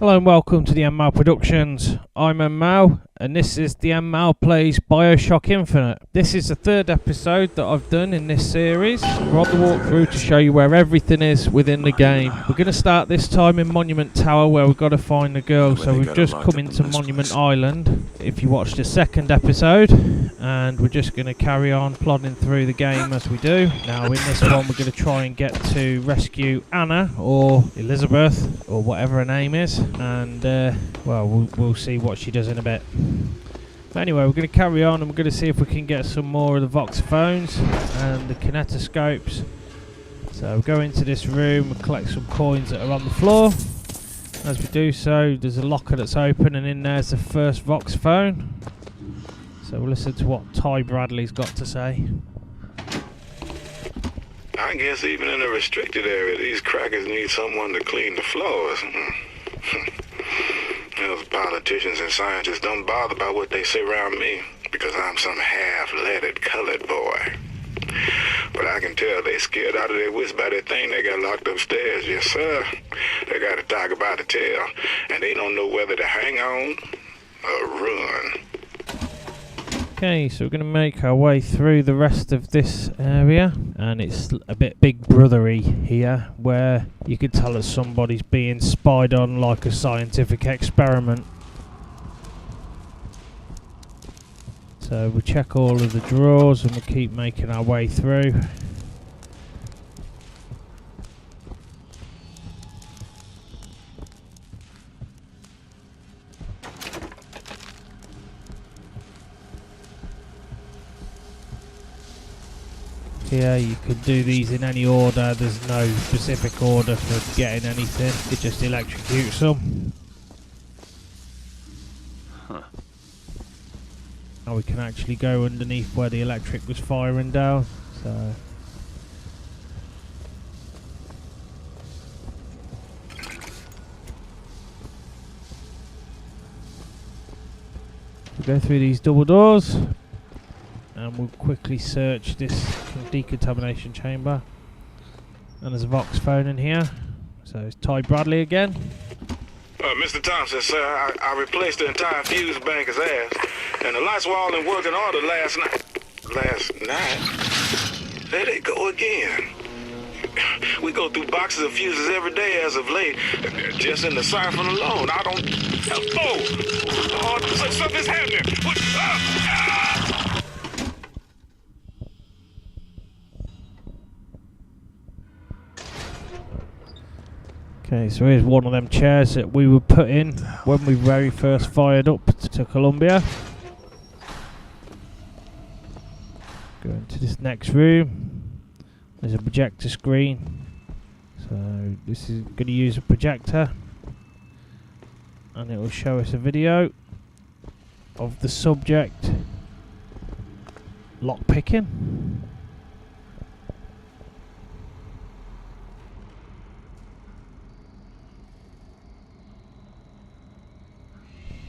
Hello and welcome to the En-Mao Productions. I'm En-Mao and this is the En-Mao Plays Bioshock Infinite. This is the third episode that I've done in this series. We're on the walkthrough to show you where everything is within the game. We're going to start this time in Monument Tower where we've got to find the girl. So we've just come into Monument Island if you watched the second episode, and we're just going to carry on plodding through the game as we do. Now in this one we're going to try and get to rescue Anna or Elizabeth or whatever her name is, and well, we'll see what she does in a bit. But anyway, we're going to carry on and we're going to see if we can get some more of the voxphones and the kinetoscopes. So we'll go into this room and collect some coins that are on the floor. As we do so, there's a locker that's open and in there's the first voxphone. So we'll listen to what Ty Bradley's got to say. I guess even in a restricted area, these crackers need someone to clean the floors. Those politicians and scientists don't bother about what they say around me because I'm some half-leaded colored boy. But I can tell they scared out of their wits by that thing they got locked upstairs. Yes, sir. They got a tiger by the tail, and they don't know whether to hang on or run. Okay, so we're going to make our way through the rest of this area, and it's a bit Big Brothery here, where you could tell that somebody's being spied on like a scientific experiment. So we'll check all of the drawers and we'll keep making our way through. Yeah, you could do these in any order. There's no specific order for getting anything. It just electrocutes them. Huh. Now we can actually go underneath where the electric was firing down. So we'll go through these double doors. And we'll quickly search this decontamination chamber. And there's a voxphone in here. So it's Ty Bradley again. Mr. Thompson, sir, I replaced the entire fuse bank as asked. And the lights were all in working order last night. Last night? There they go again. We go through boxes of fuses every day as of late. Just in the siphon alone. I don't... Oh, something's happening. What? Okay, so here's one of them chairs that we were put in when we very first fired up to Columbia. Go into this next room. There's a projector screen. So this is going to use a projector. And it will show us a video of the subject lockpicking.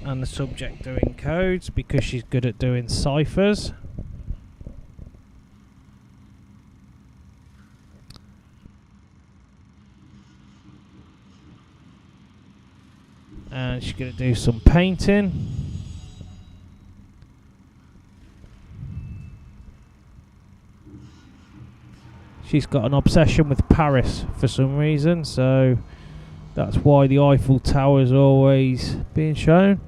And the subject doing codes because she's good at doing ciphers. And she's going to do some painting. She's got an obsession with Paris for some reason, so that's why the Eiffel Tower is always being shown.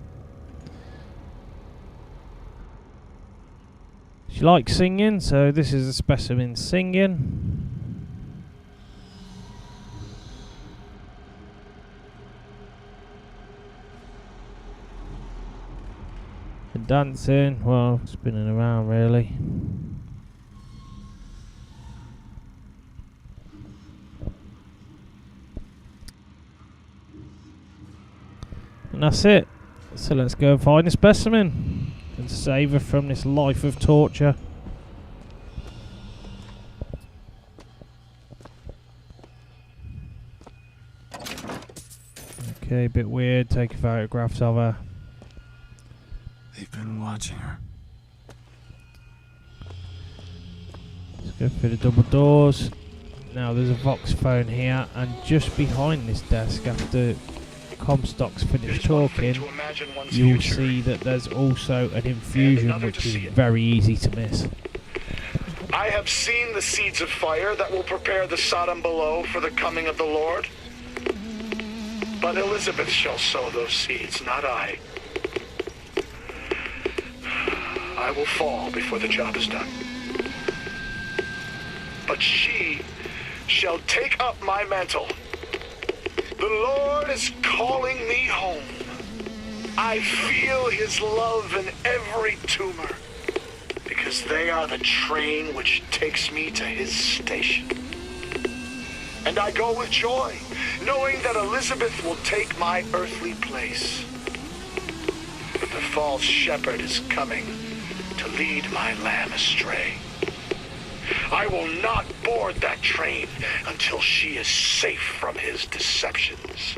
She likes singing, so this is a specimen singing. And dancing, well, spinning around really. And that's it. So let's go and find a specimen and save her from this life of torture. Okay, a bit weird, taking photographs of her. They've been watching her. Let's go through the double doors. Now there's a vox phone here, and just behind this desk, after Comstock's finished talking, you'll see that there's also an infusion, which is very easy to miss. I have seen the seeds of fire that will prepare the Sodom below for the coming of the Lord. But Elizabeth shall sow those seeds, not I. I will fall before the job is done. But she shall take up my mantle. The Lord is calling me home. I feel his love in every tumor, because they are the train which takes me to his station. And I go with joy, knowing that Elizabeth will take my earthly place. But the false shepherd is coming to lead my lamb astray. I will not board that train until she is safe from his deceptions.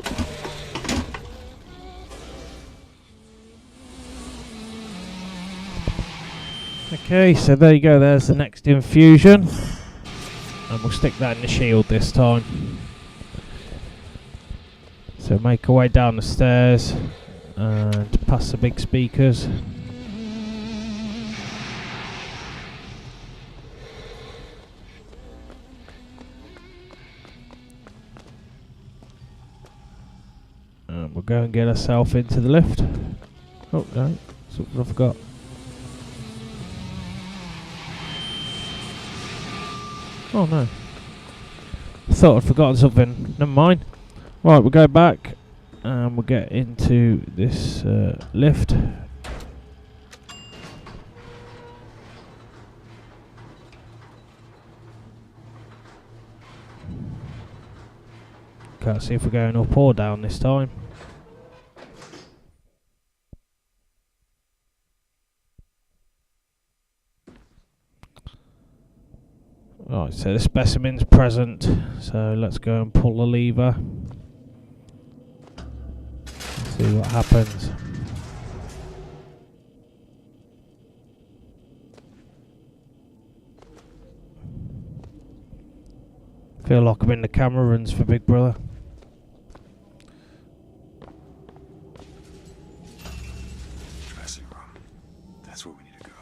Okay, so there you go, there's the next infusion. And we'll stick that in the shield this time. So make our way down the stairs and past the big speakers. And we'll go and get ourselves into the lift. Oh no, something I forgot. Oh no. I thought I'd forgotten something. Never mind. Right, we'll go back and we'll get into this lift. Can't see if we're going up or down this time. Right, so the specimen's present, so let's go and pull the lever. See what happens. Feel like I'm in the camera runs for Big Brother. Dressing room. That's where we need to go.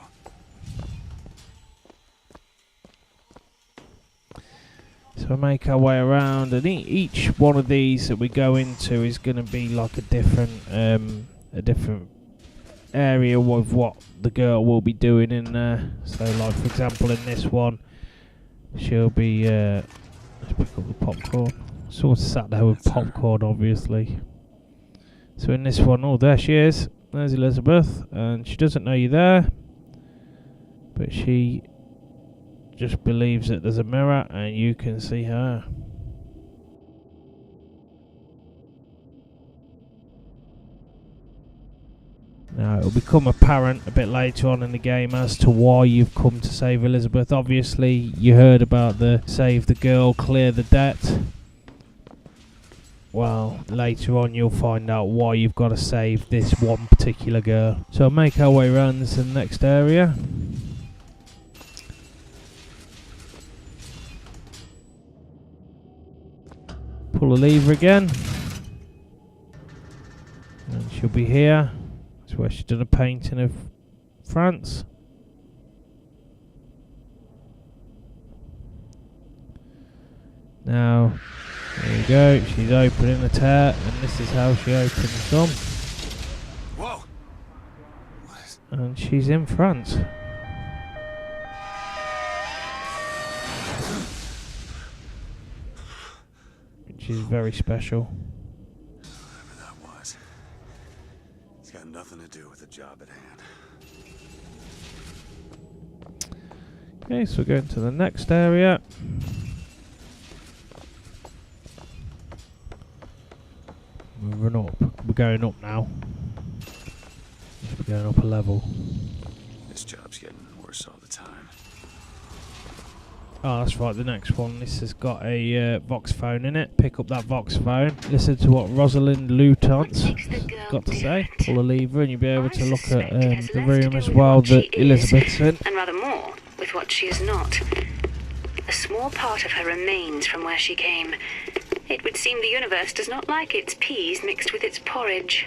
So we make our way around, and each one of these that we go into is going to be like a different area with what the girl will be doing in there. So, like for example, in this one, she'll be. Let's pick up the popcorn. Sort of sat there with popcorn, obviously. So in this one, oh, there she is. There's Elizabeth, and she doesn't know you're there, but she just believes that there's a mirror and you can see her. Now it'll become apparent a bit later on in the game as to why you've come to save Elizabeth. Obviously you heard about the save the girl, clear the debt. Well, later on you'll find out why you've got to save this one particular girl. So I'll make our way around to the next area. Pull the lever again, and she'll be here. That's where she's done a painting of France. Now, there you go, she's opening the tear, and this is how she opens them. Whoa! What? And she's in France. Which is very special. Whatever that was. It's got nothing to do with the job at hand. Okay, so we're going to the next area. Moving up. We're going up now. We're going up a level. This job's getting worse all the time. Oh, that's right, the next one. This has got a voxphone in it. Pick up that voxphone. Listen to what Rosalind Luton's got to say. Pull the lever and you'll be able to look at the room as well that Elizabeth's in. And rather more with what she is not. A small part of her remains from where she came. It would seem the universe does not like its peas mixed with its porridge.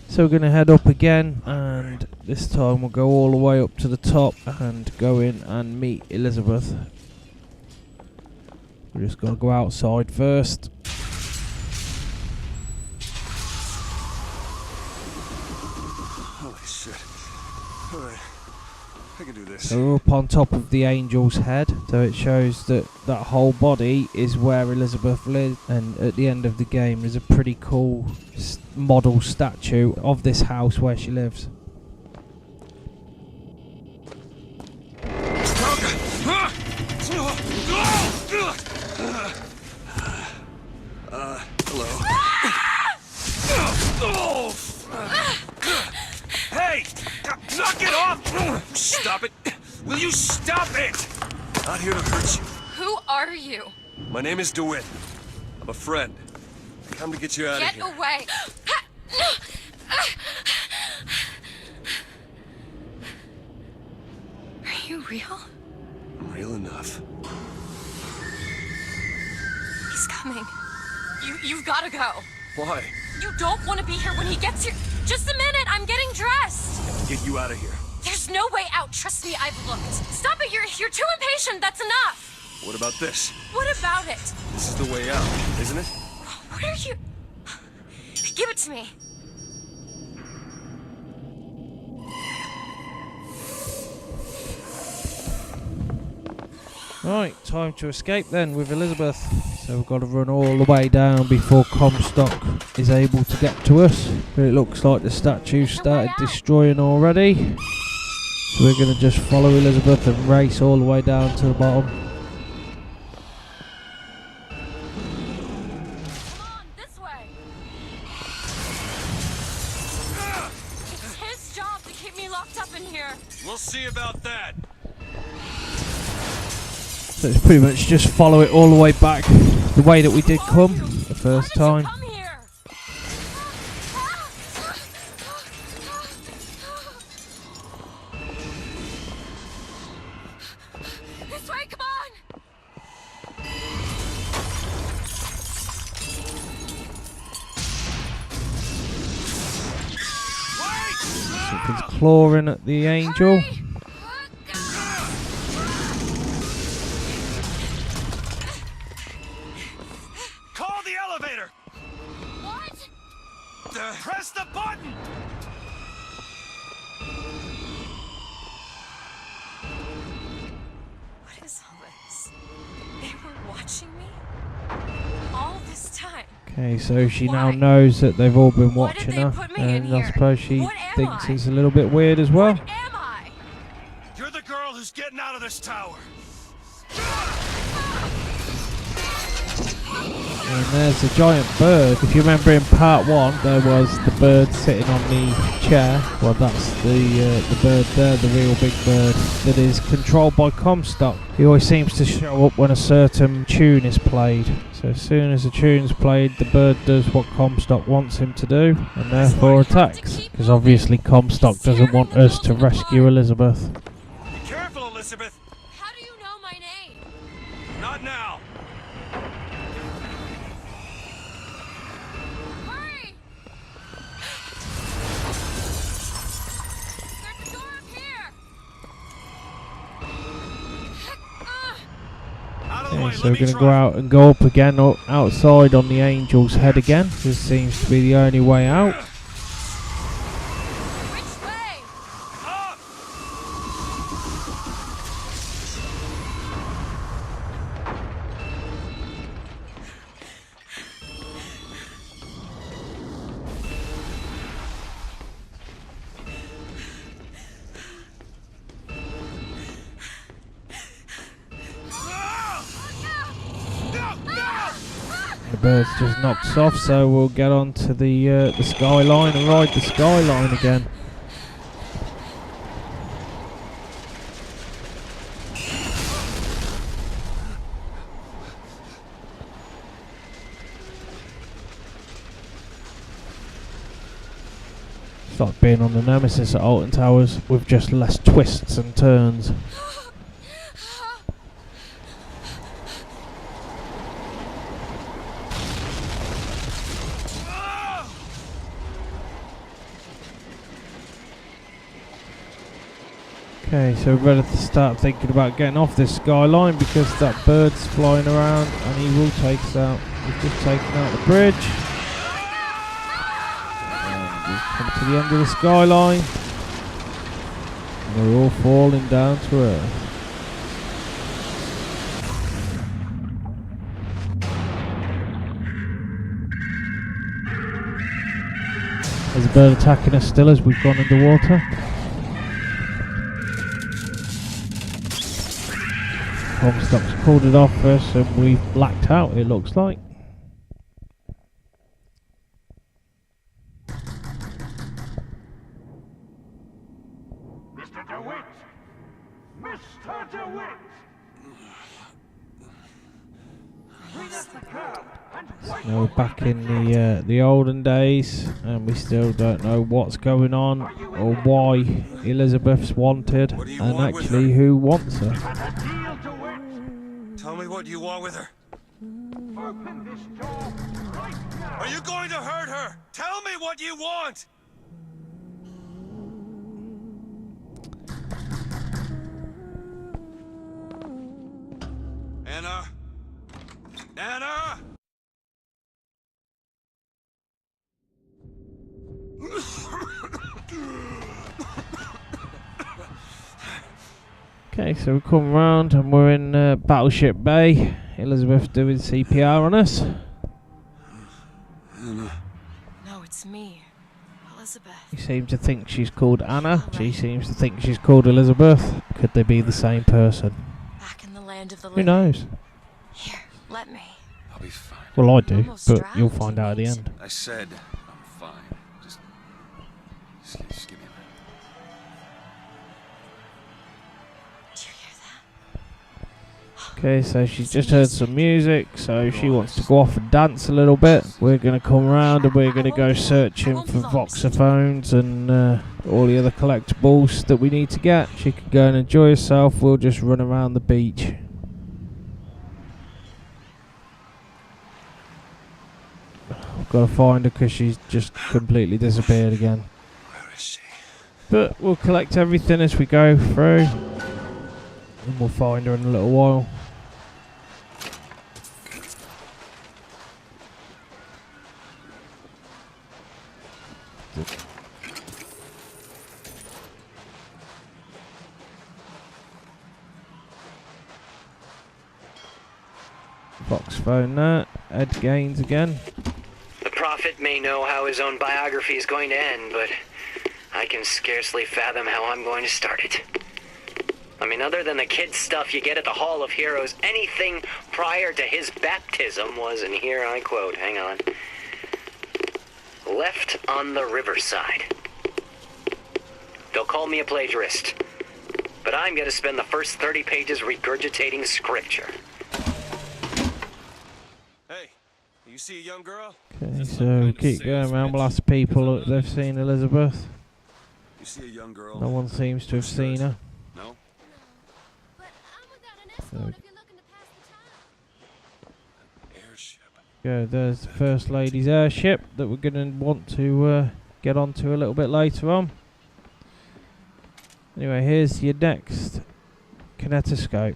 So we're going to head up again, and this time we'll go all the way up to the top and go in and meet Elizabeth. We're just going to go outside first. Holy shit. Alright. I can do this. So we're up on top of the angel's head, so it shows that that whole body is where Elizabeth lived, and at the end of the game there's a pretty cool model statue of this house where she lives. Hello. Hey! Knock it off! Stop it! Will you stop it? Not here to hurt you. Who are you? My name is DeWitt. I'm a friend. I come to get you out of here. Get away! Are you real? I'm real enough. He's coming. You've gotta go. Why? You don't want to be here when he gets here. Just a minute, I'm getting dressed. Get you out of here. There's no way out. Trust me, I've looked. Stop it, you're too impatient. That's enough. What about this? What about it? This is the way out, isn't it? What are you? Give it to me. Right, time to escape then with Elizabeth. So we've got to run all the way down before Comstock is able to get to us. But it looks like the statue started destroying already. So we're going to just follow Elizabeth and race all the way down to the bottom. Come on, this way. It's his job to keep me locked up in here. We'll see about that. So it's pretty much just follow it all the way back the way that we did come the first time. Come here. This way, come on. Something's clawing at the angel. Hurry. Call the elevator! What? Press the button! What is all this? They were watching me all this time. Okay, so she now Why? knows that they've all been Why did watching they her, put me in and I here? suppose she What am thinks I? it's a little bit weird as well. What am I? You're the girl who's getting out of this tower. And there's a giant bird. If you remember in part 1, there was the bird sitting on the chair. Well, that's the bird there, the real big bird, that is controlled by Comstock. He always seems to show up when a certain tune is played. So as soon as the tune's played, the bird does what Comstock wants him to do, and therefore attacks. Because obviously Comstock doesn't want us to rescue Elizabeth. Be careful, Elizabeth. How do you know my name? Not now. Hurry! There's a door up here. Out of the Okay, way, so let we're me going to try. go out and go up again outside on the angel's head again. This seems to be the only way out. Which way? Up! bird's just knocked us off, so we'll get on to the skyline and ride the skyline again. It's like being on the Nemesis at Alton Towers with just less twists and turns. Okay, so we're ready to start thinking about getting off this skyline because that bird's flying around and he will take us out. We've just taken out the bridge. And we've come to the end of the skyline. And we're all falling down to earth. There's a bird attacking us still as we've gone underwater. Comstock's pulled it off us and we've blacked out, it looks like. Mr. DeWitt! Mr. DeWitt! Clean up the curb and Now we're back in the olden days and we still don't know what's going on or why Elizabeth's wanted What do you and want with actually her? who wants her. Tell me what you want with her. open this door right now! Are you going to hurt her? Tell me what you want! Anna? Anna? Okay, so we come round and we're in Battleship Bay. Elizabeth doing CPR on us. No, it's me, Elizabeth. You seem to think she's called Anna. She seems to think she's called Elizabeth. Could they be the same person? Back in the land of the Who living. knows? Here, let me. I'll be fine. Well, I do, Almost but drowned, you'll find out at the mate. end. I said I'm fine. Just give me a minute. Do you hear that? Okay, so she's just heard some music, so she wants to go off and dance a little bit. We're going to come round and we're going to go searching for voxphones and all the other collectibles that we need to get. She can go and enjoy herself. We'll just run around the beach. I've got to find her because she's just completely disappeared again. Where is she? But we'll collect everything as we go through. And we'll find her in a little while. Fox phone there. Ed Gaines again. The prophet may know how his own biography is going to end, but I can scarcely fathom how I'm going to start it. I mean, other than the kid stuff you get at the Hall of Heroes, anything prior to his baptism was, and here I quote, hang on, left on the riverside. They'll call me a plagiarist, but I'm going to spend the first 30 pages regurgitating scripture. Hey, you see a young girl? Okay, so keep going around. We'll ask people if they've seen Elizabeth. You see a young girl? No one seems to have seen her. No? But I'm without an escort if you're looking to pass the time. Airship. Yeah, there's the First Lady's airship that we're going to want to get onto a little bit later on. Anyway, here's your next kinetoscope.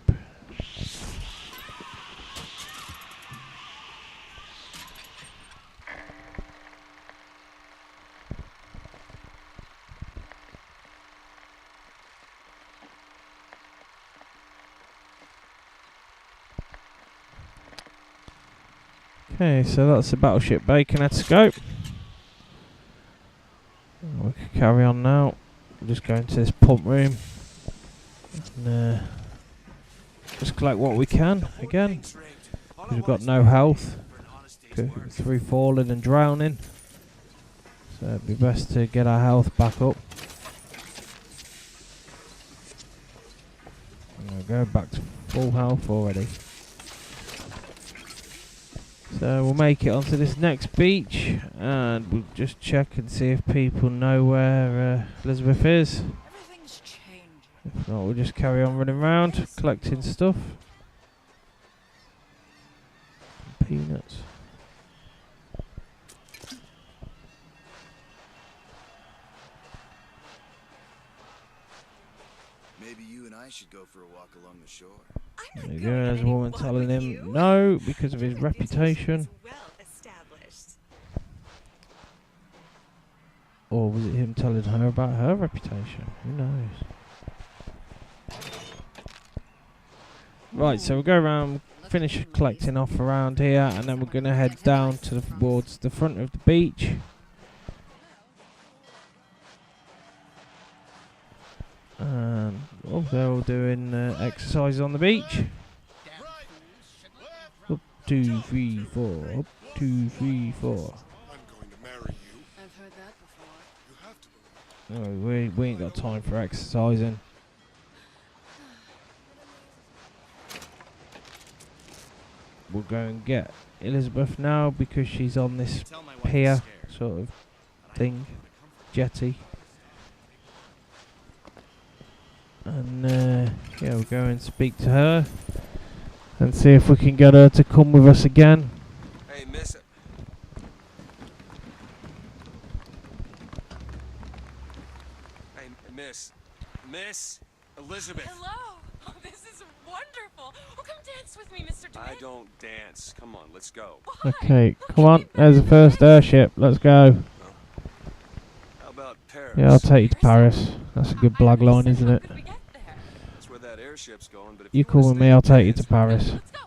Okay, so that's the Battleship Bay kinetoscope. We can carry on now. We'll just go into this pump room and just collect what we can again. 'Cause we've got no health. through falling and drowning. So it'd be best to get our health back up. And we'll go back to full health already. So we'll make it onto this next beach and we'll just check and see if people know where Elizabeth is. Everything's changing. If not, we'll just carry on running around collecting stuff. Peanuts. Maybe you and I should go for a walk along the shore. There you go, there's a woman telling him no because of his reputation. Well established. Or was it him telling her about her reputation? Who knows? Right, so we'll go around, finish collecting off around here, and then we're going to head down towards the front of the beach. And they're all doing exercise on the beach. Up, 2, 3, 4. Up, 2, 3, 4. I'm going to marry you. I've heard that before. You have to believe. Oh, we ain't got time for exercising. We'll go and get Elizabeth now because she's on this pier sort of thing, jetty. And yeah, we'll go and speak to her and see if we can get her to come with us again. Hey, miss. Hey, Miss Elizabeth. Hello. Oh, this is wonderful. Oh, come dance with me, Mr. DeWitt. I don't dance. Come on, let's go. Why? Okay, come on. There's the first airship. Let's go. How about Paris? Yeah, I'll take you to Paris. That's a good blag line, isn't it? That's where that airship's going, but if You wanna come with stay me, I'll in take you to France- Paris. Let's go.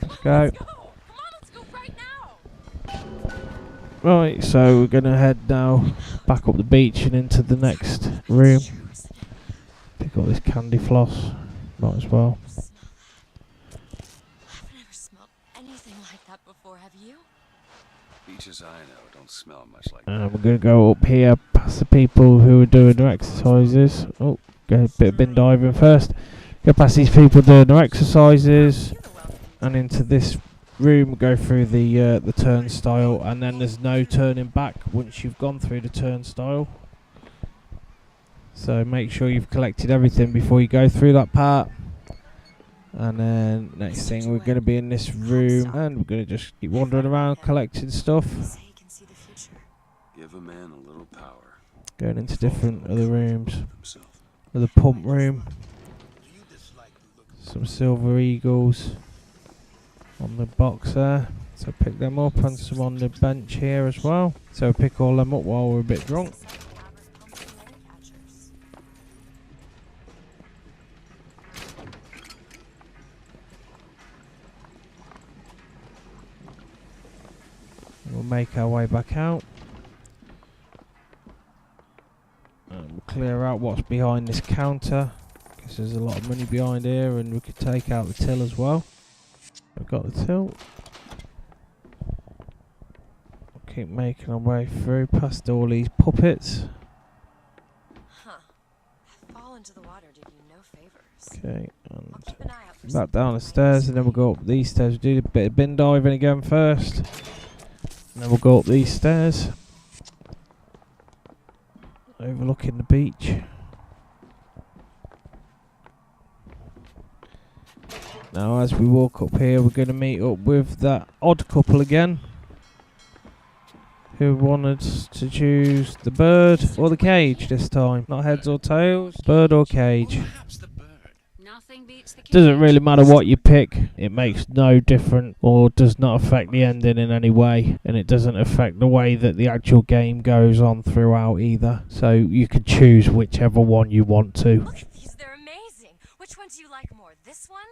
Let's go. Come on, let's go right now. Right, so we're gonna head now back up the beach and into the next room. Pick up this candy floss. Might as well. I've never smelled anything like that before, have you? Beaches I know don't smell much like And we're gonna go up here past the people who are doing their exercises. Oh, go a bit of bin diving first. Go past these people doing their exercises and into this room. Go through the turnstile, and then there's no turning back once you've gone through the turnstile. So make sure you've collected everything before you go through that part. And then next thing, we're going to be in this room and we're going to just keep wandering around collecting stuff. Give a man a little power. Going into different other rooms. Himself. Another pump room. Some silver eagles on the box there. So pick them up, and some on the bench here as well. So pick all them up while we're a bit drunk. We'll make our way back out. And we'll clear out what's behind this counter, because there's a lot of money behind here, and we could take out the till as well. I've got the till. We'll keep making our way through past all these puppets. Huh. That fall into the water did you no favors. Okay, I'll and keep an eye out for back something down the like stairs, and then we'll go up these stairs. We'll do a bit of bin diving again first. And then we'll go up these stairs, overlooking the beach. Now as we walk up here, we're going to meet up with that odd couple again, who wanted to choose the bird or the cage this time. Not heads or tails, bird or cage. Nothing beats the Doesn't really matter what you pick, it makes no difference or does not affect the ending in any way, and it doesn't affect the way that the actual game goes on throughout either. So you can choose whichever one you want to. Look at these, they're amazing. Which one do you like more, this one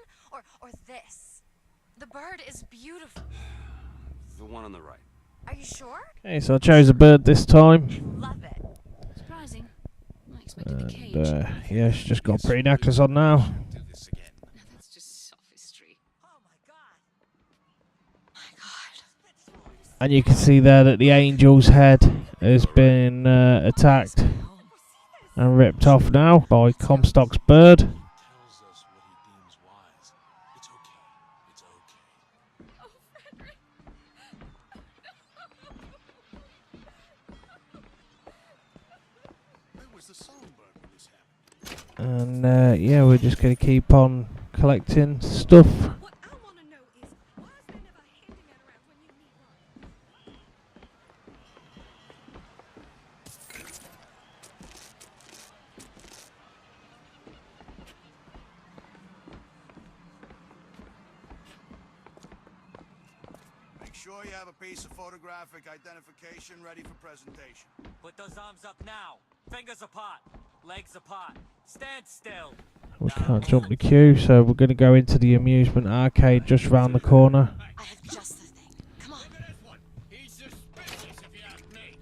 or this? The bird is beautiful. The one on the right. Are you sure? Okay, so I chose a bird this time. Love it. Surprising. I expected the cage. And yeah, she's just got a pretty necklace on now. Do this again. Now that's just sophistry. Oh my god. My god. And you can see there that the Angel's head has been attacked and ripped off now by Comstock's bird. Tells us what he deems wise. It's okay. It's okay. Oh, Frederick. Where was the songbird when this happened? And yeah, we're just going to keep on collecting stuff. What I want to know is, why is there never a handyman around when you need one? Make sure you have a piece of photographic identification ready for presentation. Put those arms up now. Fingers apart. Legs apart. Stand still. We can't jump the queue, so we're going to go into the amusement arcade just round the corner. I have just the thing. Come on.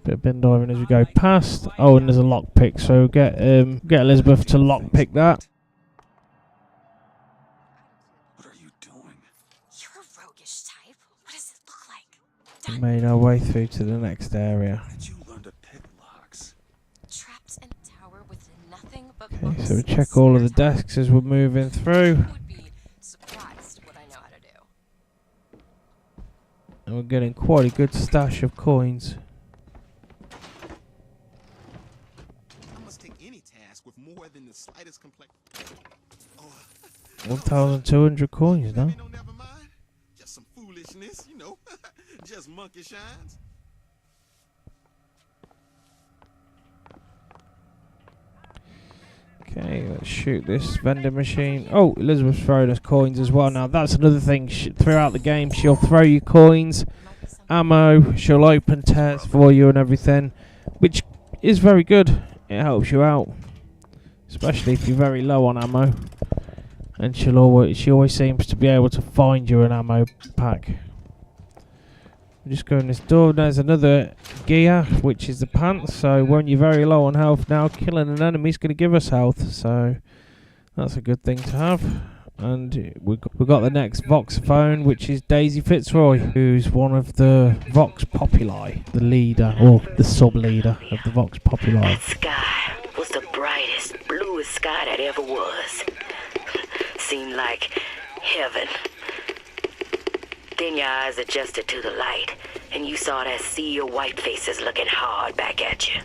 Bit of bin diving as we go past. Oh, and there's a lockpick, so get Elizabeth to lockpick that. What are you doing? You're a roguish type. What does it look like? We made our way through to the next area. Did you learn to pick locks? Trapped in a tower with nothing but Okay, books so we and check all of the spare time. desks as we're moving through. You would be surprised what I know how to do. And we're getting quite a good stash of coins. I must take any task with more than the slightest complex. Oh, 1,200 coins now. no, never mind. Just some foolishness, you know. Just monkey shines. Okay, let's shoot this vending machine. Oh, Elizabeth's throwing us coins as well. Now, that's another thing. Throughout the game, she'll throw you coins, ammo, she'll open tests for you and everything, which is very good. It helps you out, especially if you're very low on ammo. And she always seems to be able to find you an ammo pack. Just go in this door. There's another gear, which is the pants. So when you're very low on health now, killing an enemy is going to give us health. So that's a good thing to have. And we've got the next voxphone, which is Daisy Fitzroy, who's one of the Vox Populi, the leader or the sub-leader of the Vox Populi. That sky was the brightest, bluest sky that ever was. Seemed like heaven. Then your eyes adjusted to the light, and you saw that sea of white faces looking hard back at you.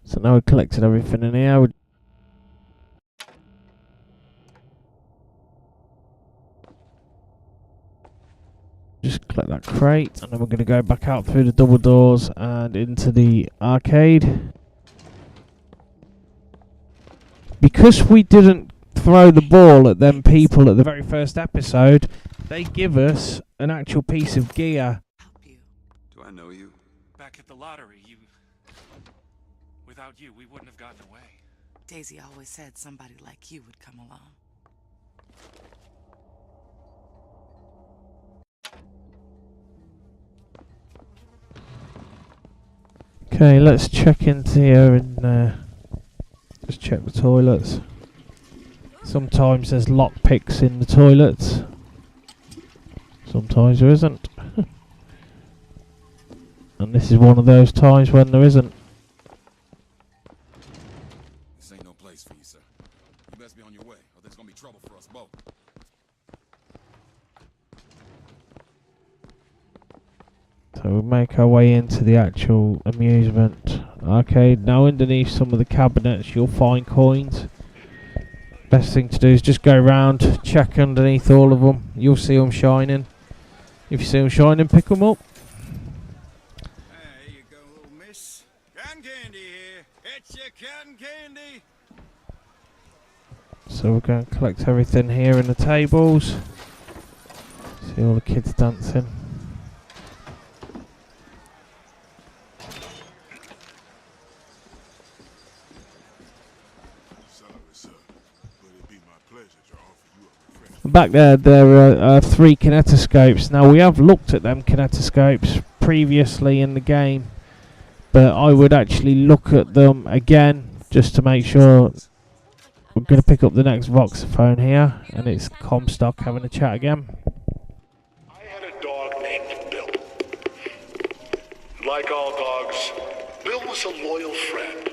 So now we've collected everything in here. Just collect that crate, and then we're going to go back out through the double doors and into the arcade. Because we didn't throw the ball at them people at the very first episode, they give us an actual piece of gear. Do I know you? Back at the lottery, without you, we wouldn't have gotten away. Daisy always said somebody like you would come along. Okay, let's check into here and just check the toilets. Sometimes there's lockpicks in the toilets. Sometimes there isn't. And this is one of those times when there isn't. This ain't no place for you, sir. You best be on your way, or there's gonna be trouble for us both. So we make our way into the actual amusement arcade. Now underneath some of the cabinets you'll find coins. Best thing to do is just go around, check underneath all of them. You'll see them shining. If you see them shining, pick them up. There you go, little miss. Cotton candy here. It's your cotton candy. So we're going to collect everything here in the tables. See all the kids dancing. Back there are 3 kinetoscopes. Now we have looked at them kinetoscopes previously in the game, but I would actually look at them again just to make sure. We're going to pick up the next voxophone here, and it's Comstock having a chat again. I had a dog named Like all dogs, Bill was a loyal friend.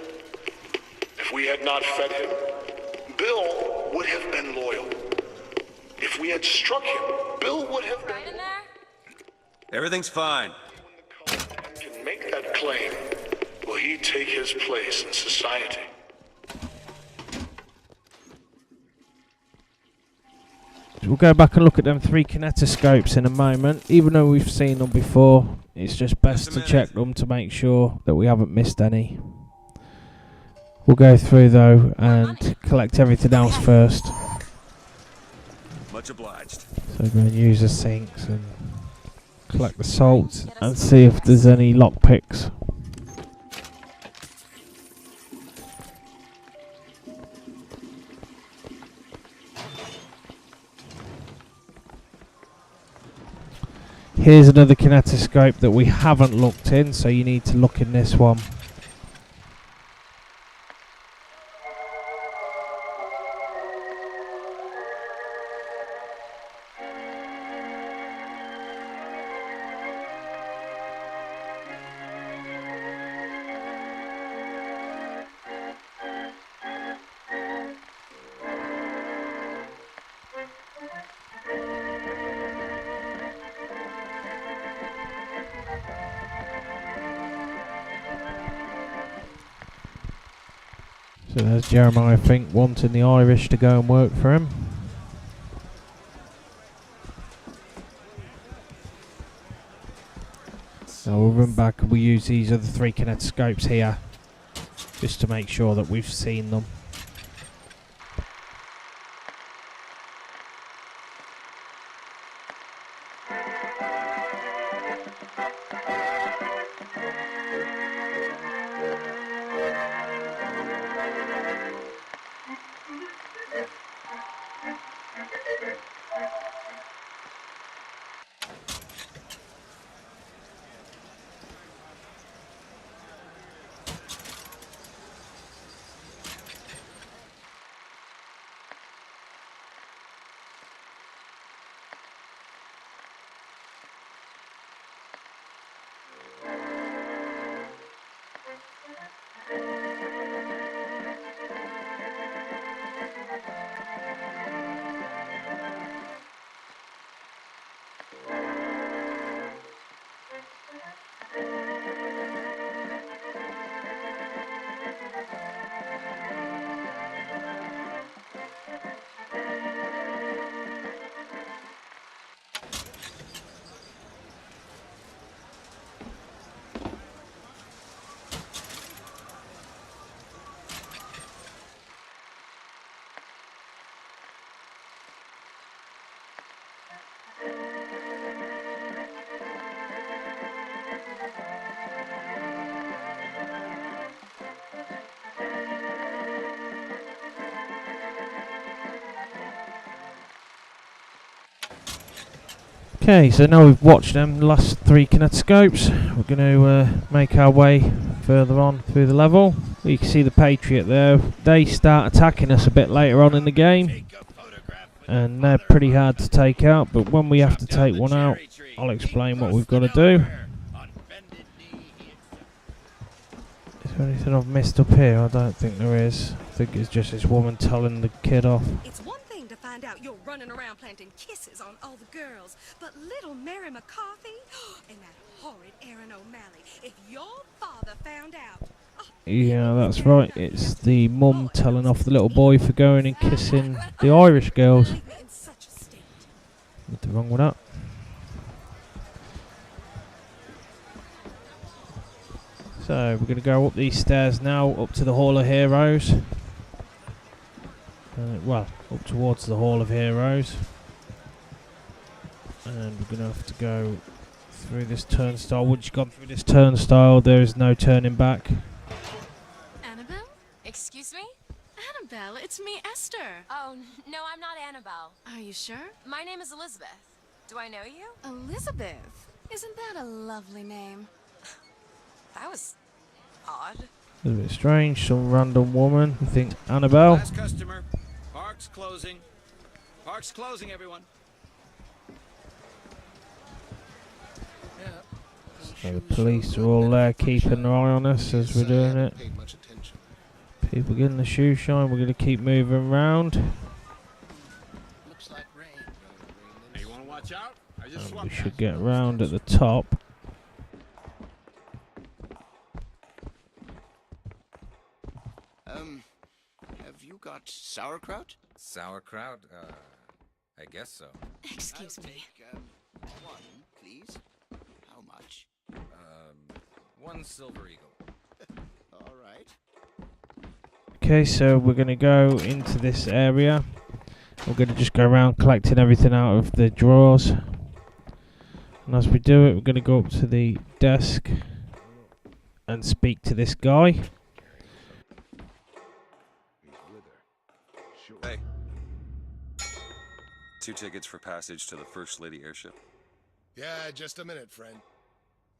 If we had not fed him, Bill would have been loyal. If we had struck him, Bill would have been... Right in there? Everything's fine. Can make that claim. Will he take his place in society? We'll go back and look at them 3 kinetoscopes in a moment. Even though we've seen them before, it's just best to check them to make sure that we haven't missed any. We'll go through though and collect everything else first. Much obliged. So we're going to use the sinks and collect the salt and see if there's any lockpicks. Here's another kinetoscope that we haven't looked in, so you need to look in this one. So there's Jeremiah, I think, wanting the Irish to go and work for him. Now we'll run back and we'll use these other 3 kinetoscopes here just to make sure that we've seen them. Okay, so now we've watched them last 3 kinetoscopes, we're going to make our way further on through the level. You can see the Patriot there. They start attacking us a bit later on in the game, and they're pretty hard to take out, but when we have to take one out, I'll explain what we've got to do. Is there anything I've missed up here? I don't think there is. I think it's just this woman telling the kid off. It's one thing to find out you're running around planting kisses on all the girls, but little Mary McCarthy and that horrid Aaron O'Malley, if your father found out... Yeah, that's right. It's the mum telling off the little boy for going and kissing the Irish girls. Nothing wrong with that. So we're going to go up these stairs now, up to the Hall of Heroes. Well, up towards the Hall of Heroes. And we're going to have to go through this turnstile. Once you've gone through this turnstile, there is no turning back. Annabelle? Excuse me? Annabelle, it's me, Esther. Oh, no, I'm not Annabelle. Are you sure? My name is Elizabeth. Do I know you? Elizabeth? Isn't that a lovely name? That was odd. A bit strange. Some random woman. You think Annabelle? Last customer. Park's closing. Park's closing, everyone. Yeah. So the police are all there keeping an eye on us as we're doing it. People getting the shoe shine. We're going to keep moving around. Looks like rain. Hey, you want to watch out? I just We should get around at the top. Have you got sauerkraut? Sauerkraut? I guess so. Excuse me. One, please. How much? 1 silver eagle. All right. Okay, so we're going to go into this area. We're going to just go around collecting everything out of the drawers. And as we do it, we're going to go up to the desk and speak to this guy. Hey. 2 tickets for passage to the First Lady airship. Yeah, just a minute, friend.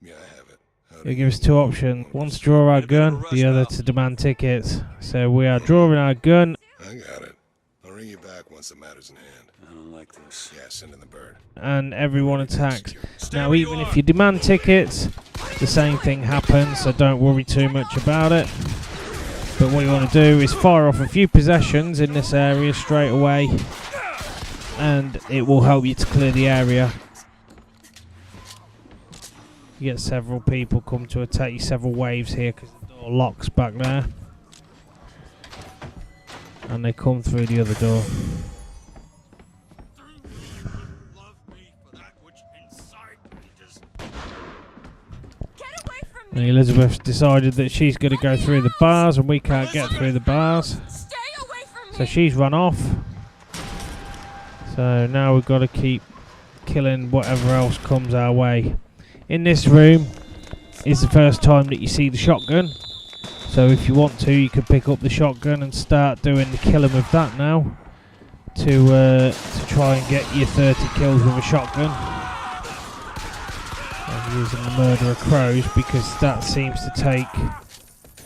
Yeah, I have it. They give us 2 options. One to draw our gun, the other to demand tickets. So we are drawing our gun. I got it. I'll ring you back once the matter's in hand. I don't like this. Yeah, send in the bird. And everyone attacks. Now, even if you demand tickets, the same thing happens, so don't worry too much about it. But what you want to do is fire off a few possessions in this area straight away, and it will help you to clear the area. You get several people come to attack you, several waves here because the door locks back there. And they come through the other door. And Elizabeth's decided that she's going to go through the bars and we can't get through the bars. So she's run off. So now we've got to keep killing whatever else comes our way. In this room is the first time that you see the shotgun. So if you want to, you can pick up the shotgun and start doing the killing with that now. To try and get your 30 kills with a shotgun. I'm using the murder of crows because that seems to take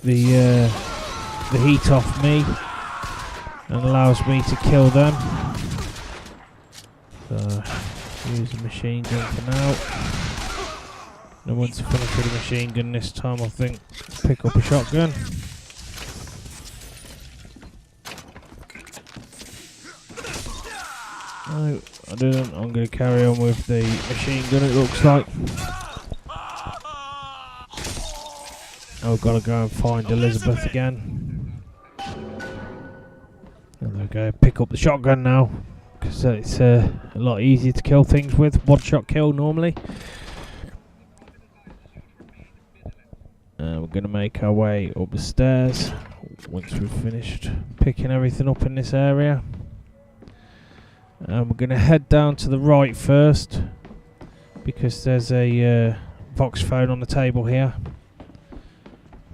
the heat off me and allows me to kill them. So use a machine gun for now. And once I finish with a machine gun this time, I think pick up a shotgun. No, I didn't. I'm going to carry on with the machine gun, it looks like. Oh, I've got to go and find Elizabeth again. And there we go, pick up the shotgun now. Because it's a lot easier to kill things with. One shot kill normally. We're going to make our way up the stairs once we've finished picking everything up in this area. And we're going to head down to the right first because there's a vox phone on the table here.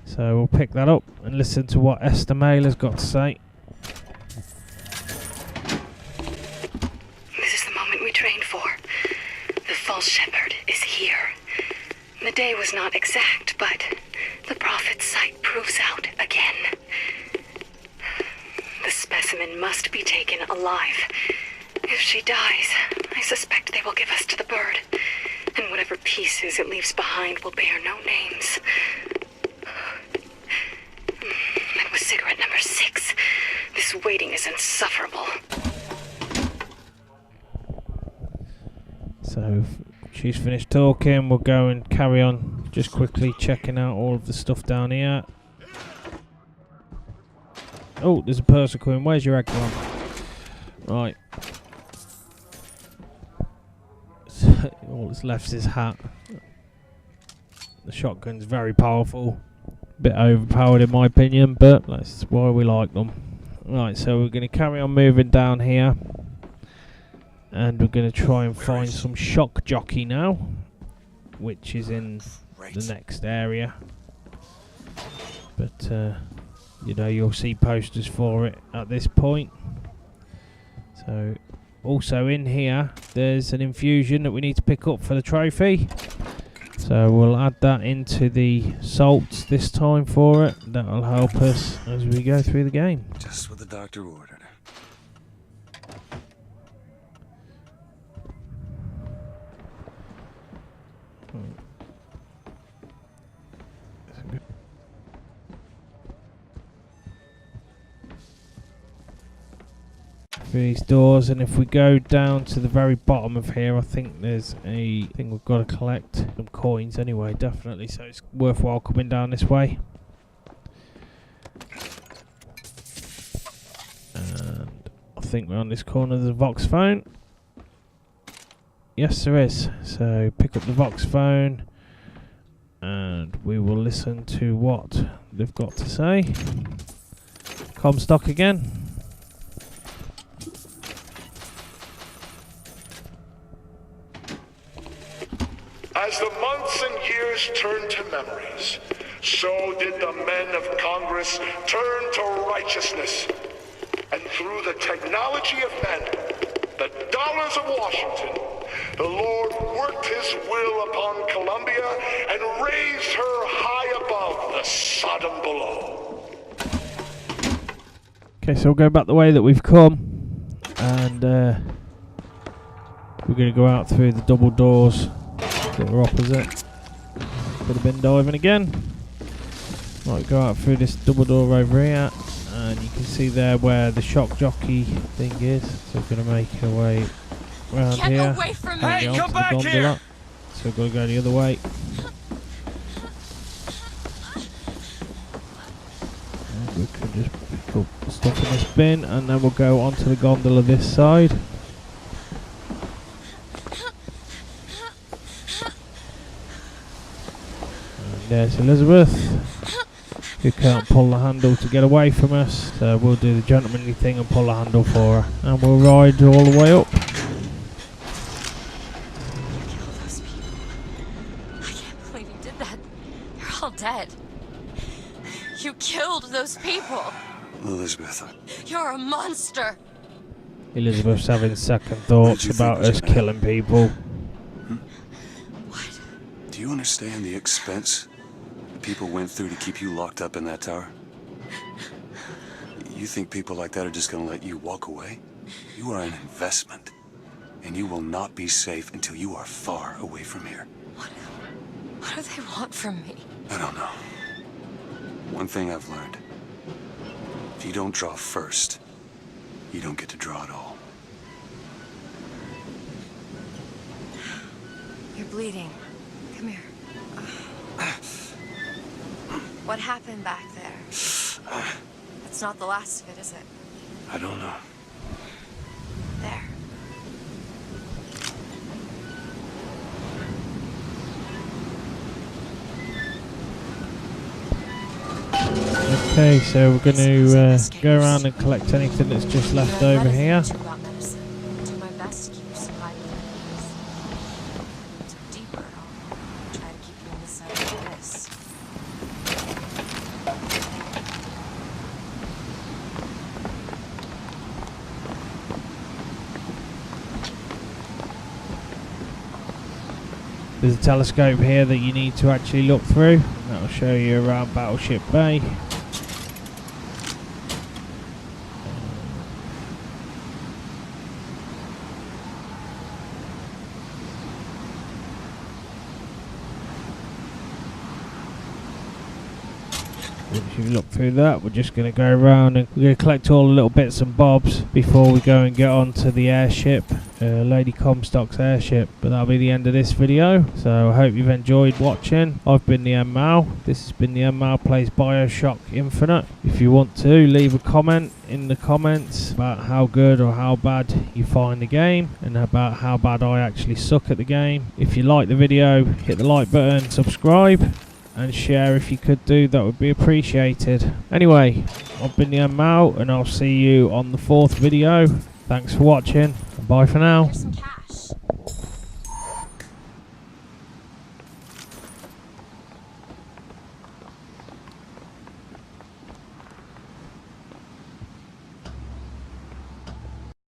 So we'll pick that up and listen to what Esther Mailer's got to say. This is the moment we trained for. The false shepherd is here. The day was not exact, but the prophet's sight proves out again. The specimen must be taken alive. If she dies, I suspect they will give us to the bird, and whatever pieces it leaves behind will bear no names. That was cigarette number 6. This waiting is insufferable. So she's finished talking, we'll go and carry on just quickly checking out all of the stuff down here. Oh, there's a person coming. Where's your egg gone? Right. All that's left is his hat. The shotgun's very powerful. Bit overpowered in my opinion, but that's why we like them. Right, so we're going to carry on moving down here. And we're going to try and find some shock jockey now, which is in the next area. But, you know, you'll see posters for it at this point. So, also in here, there's an infusion that we need to pick up for the trophy. So we'll add that into the salts this time for it. That'll help us as we go through the game. Just what the doctor ordered. through these doors, and if we go down to the very bottom of here, I think there's a thing we've got to collect. Some coins anyway, definitely, so it's worthwhile coming down this way. And I think we're on this corner of the vox phone. Yes, there is. So pick up the vox phone and we will listen to what they've got to say. Comstock again. As the months and years turned to memories, so did the men of Congress turn to righteousness. And through the technology of men, the dollars of Washington, the Lord worked his will upon Columbia and raised her high above the Sodom below. Okay, so we'll go back the way that we've come, and we're going to go out through the double doors that are opposite. Could have been diving again. Might go out through this double door over here, and you can see there where the shock jockey thing is. So we're going to make our way around Get here. away from and me! go Come onto the back gondola. here! So we've got to go the other way. And we can just pick up the stuff in this bin, and then we'll go onto the gondola this side. And there's Elizabeth, who can't pull the handle to get away from us, so we'll do the gentlemanly thing and pull the handle for her, and we'll ride all the way up. Kill those people. I can't believe you did that. They're all dead. You killed those people. Elizabeth, You're a monster. Elizabeth's having second thoughts about us killing people. do you understand the expense people went through to keep you locked up in that tower? You think people like that are just gonna let you walk away? You are an investment, and you will not be safe until you are far away from here. What do they want from me? I don't know. One thing I've learned. If you don't draw first, you don't get to draw at all. You're bleeding. Come here. What happened back there? That's not the last of it, is it? I don't know. There. Okay, so we're going to go around and collect anything that's just left over here. Do my best to keep you surviving. It's deeper at all. Try to keep you on this side of this. There's a telescope here that you need to actually look through. That'll show you around Battleship Bay. Once you look through that, we're just going to go around and we're going to collect all the little bits and bobs before we go and get onto the airship, Lady Comstock's airship. But that'll be the end of this video, so I hope you've enjoyed watching. I've been the En-Mao. This has been the En-Mao Plays Bioshock Infinite. If you want to, leave a comment in the comments about how good or how bad you find the game, and about how bad I actually suck at the game. If you like the video, hit the like button, subscribe, and share if you could do, that would be appreciated. Anyway, I've been the En-Mao, and I'll see you on the 4th video. Thanks for watching, and bye for now.